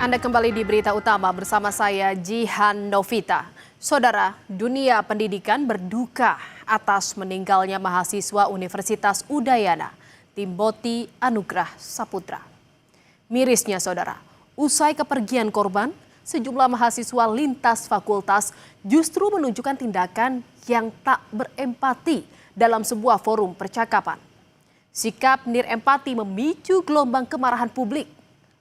Anda kembali di Berita Utama bersama saya Jihan Novita. Saudara, dunia pendidikan berduka atas meninggalnya mahasiswa Universitas Udayana, Timothy Anugrah Saputra. Mirisnya saudara, usai kepergian korban, sejumlah mahasiswa lintas fakultas justru menunjukkan tindakan yang tak berempati dalam sebuah forum percakapan. Sikap nirempati memicu gelombang kemarahan publik.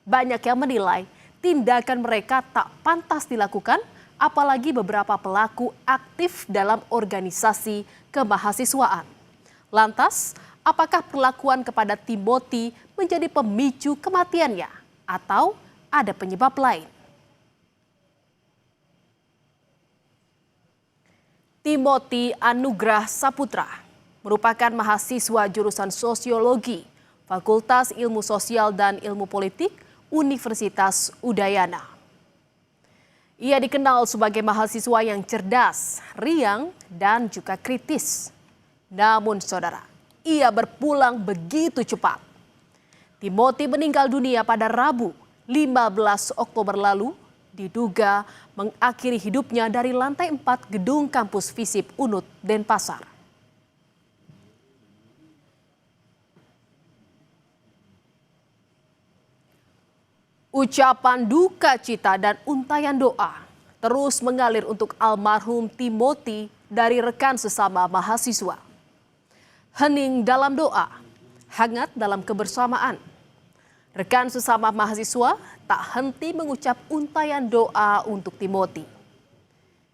Banyak yang menilai tindakan mereka tak pantas dilakukan, apalagi beberapa pelaku aktif dalam organisasi kemahasiswaan. Lantas, apakah perlakuan kepada Timothy menjadi pemicu kematiannya atau ada penyebab lain? Timothy Anugrah Saputra merupakan mahasiswa jurusan Sosiologi, Fakultas Ilmu Sosial dan Ilmu Politik, Universitas Udayana. Ia dikenal sebagai mahasiswa yang cerdas, riang, dan juga kritis. Namun saudara, ia berpulang begitu cepat. Timothy meninggal dunia pada Rabu 15 Oktober lalu, diduga mengakhiri hidupnya dari lantai 4 gedung kampus FISIP Unut Denpasar. Ucapan duka cita dan untayan doa terus mengalir untuk almarhum Timothy dari rekan sesama mahasiswa. Hening dalam doa, hangat dalam kebersamaan. Rekan sesama mahasiswa tak henti mengucap untayan doa untuk Timothy.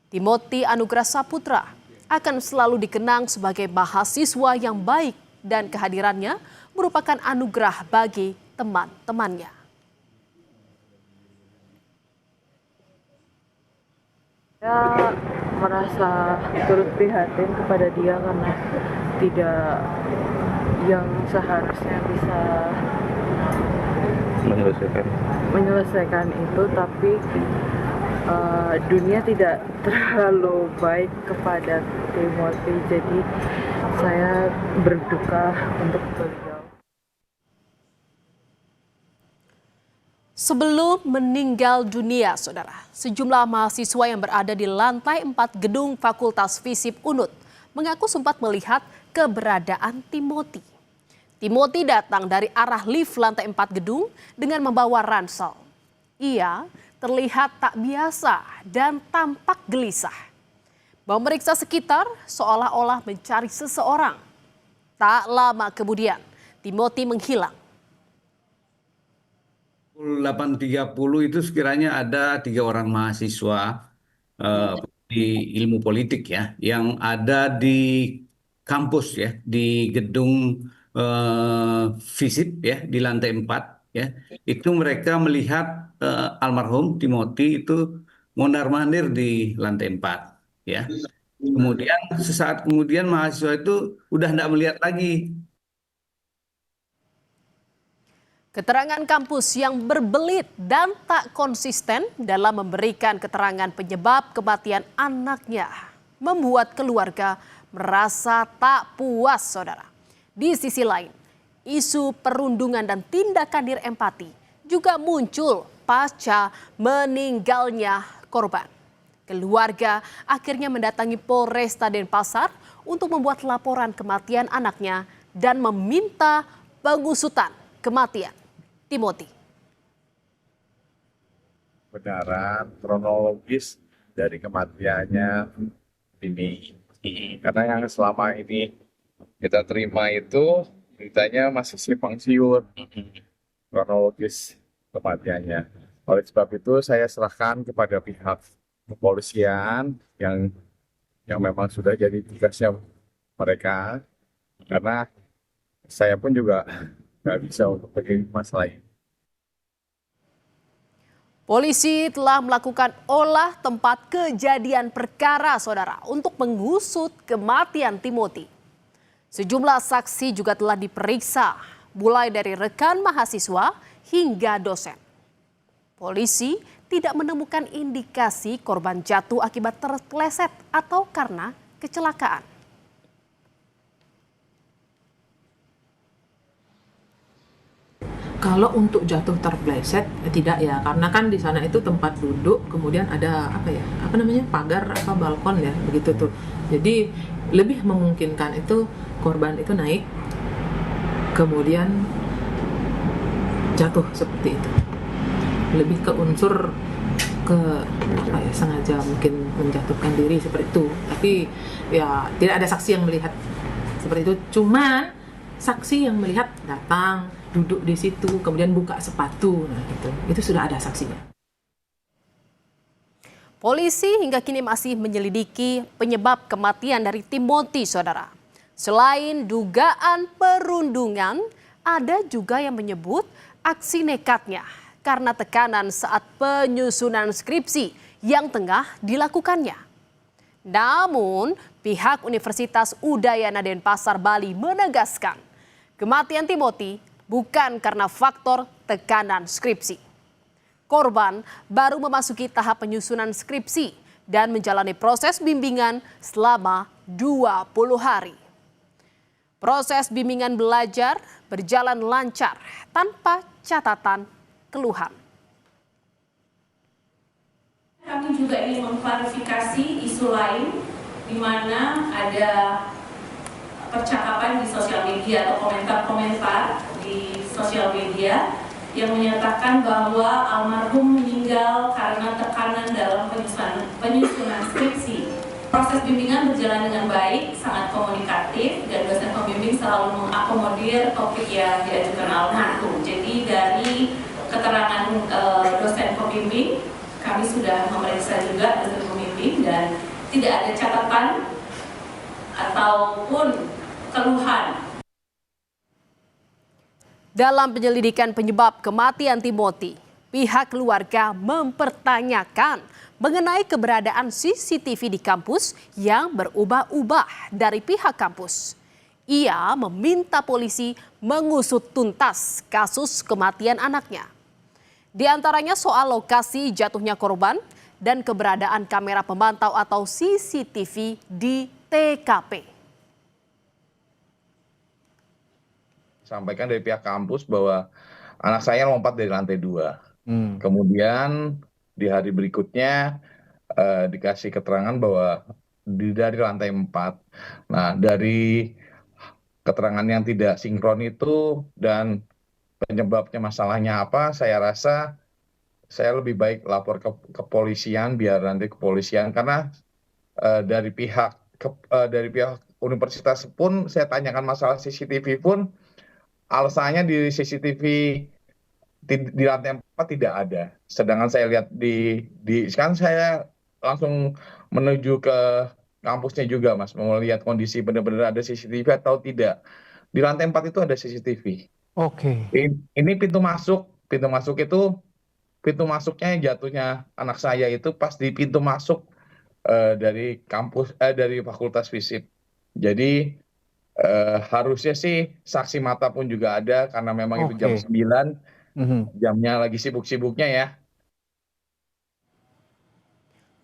Timothy Anugrah Saputra akan selalu dikenang sebagai mahasiswa yang baik dan kehadirannya merupakan anugerah bagi teman-temannya. Saya merasa turut prihatin kepada dia karena tidak yang seharusnya bisa menyelesaikan itu, tapi dunia tidak terlalu baik kepada Timothy, jadi saya berduka untuk beliau. Sebelum meninggal dunia, saudara, sejumlah mahasiswa yang berada di lantai 4 gedung Fakultas FISIP Unut mengaku sempat melihat keberadaan Timothy. Timothy datang dari arah lift lantai 4 gedung dengan membawa ransel. Ia terlihat tak biasa dan tampak gelisah. Memeriksa sekitar seolah-olah mencari seseorang. Tak lama kemudian, Timothy menghilang. 8.30 itu sekiranya ada 3 orang mahasiswa di ilmu politik ya yang ada di kampus ya, di gedung FISIP ya, di lantai 4 ya. Itu mereka melihat almarhum Timothy itu mondar-mandir di lantai 4 ya. Kemudian sesaat kemudian mahasiswa itu udah tidak melihat lagi. Keterangan kampus yang berbelit dan tak konsisten dalam memberikan keterangan penyebab kematian anaknya membuat keluarga merasa tak puas, saudara. Di sisi lain, isu perundungan dan tindakan nirempati juga muncul pasca meninggalnya korban. Keluarga akhirnya mendatangi Polresta Denpasar untuk membuat laporan kematian anaknya dan meminta pengusutan kematian Timothy. Kebenaran kronologis dari kematiannya ini, karena yang selama ini kita terima itu beritanya masih simpang siur kronologis kematiannya. Oleh sebab itu saya serahkan kepada pihak kepolisian yang memang sudah jadi tugasnya mereka, karena saya pun juga nggak bisa untuk begini masalah ini. Polisi telah melakukan olah tempat kejadian perkara, saudara, untuk mengusut kematian Timothy. Sejumlah saksi juga telah diperiksa, mulai dari rekan mahasiswa hingga dosen. Polisi tidak menemukan indikasi korban jatuh akibat terpeleset atau karena kecelakaan. Kalau untuk jatuh terpleset tidak ya, karena kan di sana itu tempat duduk, kemudian ada pagar balkon ya begitu tuh. Jadi lebih memungkinkan itu korban itu naik kemudian jatuh seperti itu. Lebih ke unsur sengaja mungkin menjatuhkan diri seperti itu. Tapi ya tidak ada saksi yang melihat seperti itu. Cuman saksi yang melihat datang, duduk di situ, kemudian buka sepatu, nah itu sudah ada saksinya. Polisi hingga kini masih menyelidiki penyebab kematian dari Timothy, saudara. Selain dugaan perundungan, ada juga yang menyebut aksi nekatnya karena tekanan saat penyusunan skripsi yang tengah dilakukannya. Namun, pihak Universitas Udayana Denpasar, Bali menegaskan kematian Timothy bukan karena faktor tekanan skripsi. Korban baru memasuki tahap penyusunan skripsi dan menjalani proses bimbingan selama 20 hari. Proses bimbingan belajar berjalan lancar tanpa catatan keluhan. Kami juga ingin mengklarifikasi isu lain di mana ada percakapan di sosial media atau komentar-komentar di sosial media yang menyatakan bahwa almarhum meninggal karena tekanan dalam penyusunan skripsi. Proses bimbingan berjalan dengan baik, sangat komunikatif, dan dosen pembimbing selalu mengakomodir topik yang diajukan almarhum. Jadi dari keterangan dosen pembimbing, kami sudah memeriksa juga dosen pembimbing dan tidak ada catatan ataupun keluhan. Dalam penyelidikan penyebab kematian Timothy, pihak keluarga mempertanyakan mengenai keberadaan CCTV di kampus yang berubah-ubah dari pihak kampus. Ia meminta polisi mengusut tuntas kasus kematian anaknya. Di antaranya soal lokasi jatuhnya korban dan keberadaan kamera pemantau atau CCTV di TKP. Sampaikan dari pihak kampus bahwa anak saya lompat dari lantai 2. Kemudian di hari berikutnya dikasih keterangan bahwa dari lantai 4. Nah, dari keterangan yang tidak sinkron itu dan penyebabnya masalahnya apa, saya rasa saya lebih baik lapor ke kepolisian biar nanti kepolisian, karena dari pihak universitas pun saya tanyakan masalah CCTV pun alasannya di CCTV di lantai 4 tidak ada. Sedangkan saya lihat sekarang saya langsung menuju ke kampusnya juga, Mas, mau lihat kondisi benar-benar ada CCTV atau tidak. Di lantai 4 itu ada CCTV. Oke. Ini pintu masuk itu pintu masuknya jatuhnya anak saya itu pas di pintu masuk dari kampus dari Fakultas Fisip. Jadi harusnya sih saksi mata pun juga ada karena memang itu jam 9, jamnya lagi sibuk-sibuknya ya.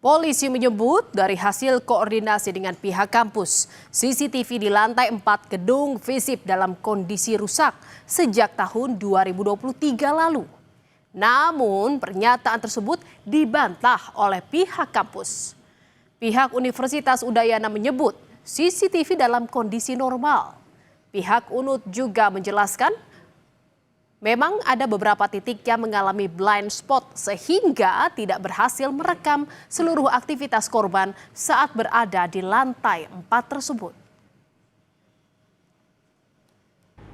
Polisi menyebut dari hasil koordinasi dengan pihak kampus, CCTV di lantai 4 gedung Fisip dalam kondisi rusak sejak tahun 2023 lalu. Namun pernyataan tersebut dibantah oleh pihak kampus. Pihak Universitas Udayana menyebut CCTV dalam kondisi normal. Pihak UNUD juga menjelaskan memang ada beberapa titik yang mengalami blind spot sehingga tidak berhasil merekam seluruh aktivitas korban saat berada di lantai 4 tersebut.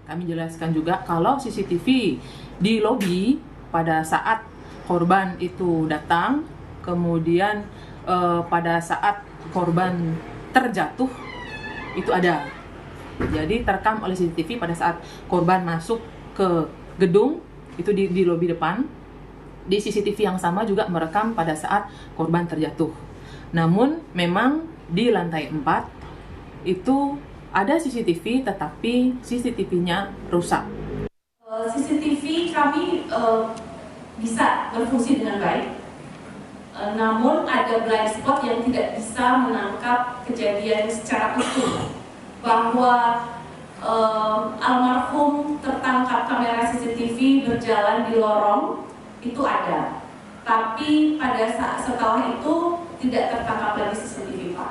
Kami jelaskan juga kalau CCTV di lobi pada saat korban itu datang, kemudian pada saat korban terjatuh itu ada. Jadi terekam oleh CCTV pada saat korban masuk ke gedung itu di lobi depan. Di CCTV yang sama juga merekam pada saat korban terjatuh. Namun memang di lantai 4 itu ada CCTV tetapi CCTV-nya rusak. CCTV kami bisa berfungsi dengan baik. Namun ada blind spot yang tidak bisa menangkap kejadian secara utuh, bahwa almarhum tertangkap kamera CCTV berjalan di lorong itu ada, tapi pada saat setelah itu tidak tertangkap lagi CCTV, Pak.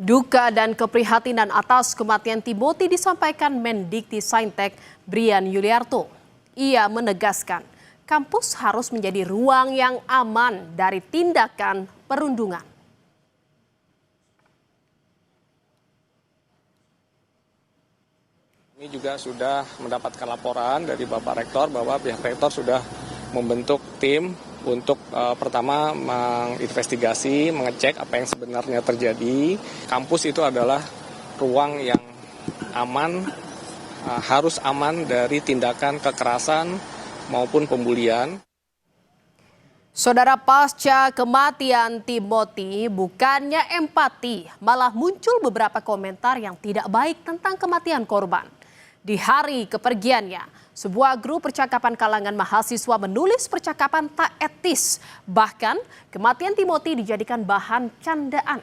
Duka dan keprihatinan atas kematian Timothy disampaikan Mendikti-Saintek Brian Yuliarto. Ia menegaskan kampus harus menjadi ruang yang aman dari tindakan perundungan. Kami juga sudah mendapatkan laporan dari Bapak Rektor bahwa pihak Rektor sudah membentuk tim untuk pertama menginvestigasi, mengecek apa yang sebenarnya terjadi. Kampus itu adalah ruang yang aman, harus aman dari tindakan kekerasan maupun pembulian. Saudara, pasca kematian Timothy, bukannya empati, malah muncul beberapa komentar yang tidak baik tentang kematian korban. Di hari kepergiannya, sebuah grup percakapan kalangan mahasiswa menulis percakapan tak etis. Bahkan kematian Timothy dijadikan bahan candaan.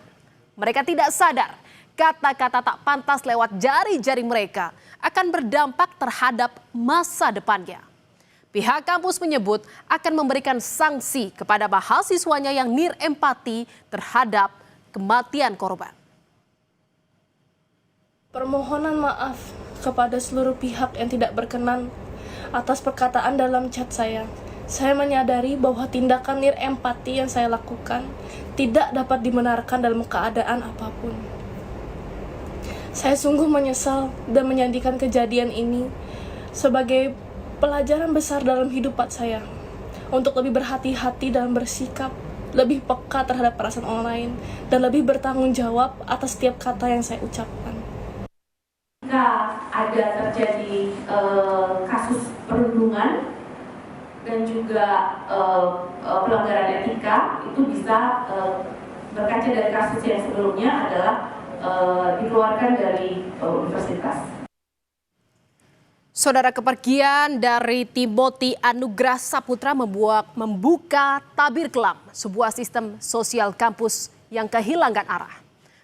Mereka tidak sadar kata-kata tak pantas lewat jari-jari mereka akan berdampak terhadap masa depannya. Pihak kampus menyebut akan memberikan sanksi kepada mahasiswanya yang nirempati terhadap kematian korban. Permohonan maaf kepada seluruh pihak yang tidak berkenan atas perkataan dalam chat saya. Saya menyadari bahwa tindakan nirempati yang saya lakukan tidak dapat dibenarkan dalam keadaan apapun. Saya sungguh menyesal dan menjadikan kejadian ini sebagai pelajaran besar dalam hidup saya untuk lebih berhati-hati dalam bersikap, lebih peka terhadap perasaan orang lain, dan lebih bertanggung jawab atas setiap kata yang saya ucapkan. Jika ada terjadi kasus perundungan dan juga pelanggaran etika, itu bisa berkaca dari kasus yang sebelumnya adalah dikeluarkan dari universitas. Saudara, kepergian dari Timothy Anugrah Saputra membuka tabir kelam sebuah sistem sosial kampus yang kehilangan arah.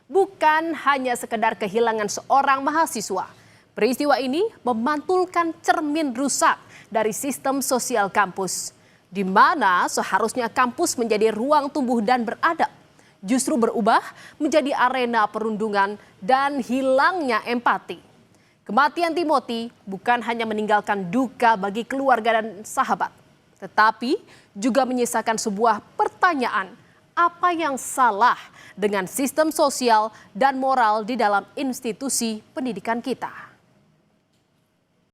Bukan hanya sekedar kehilangan seorang mahasiswa. Peristiwa ini memantulkan cermin rusak dari sistem sosial kampus, di mana seharusnya kampus menjadi ruang tumbuh dan beradab, justru berubah menjadi arena perundungan dan hilangnya empati. Kematian Timothy bukan hanya meninggalkan duka bagi keluarga dan sahabat, tetapi juga menyisakan sebuah pertanyaan, apa yang salah dengan sistem sosial dan moral di dalam institusi pendidikan kita?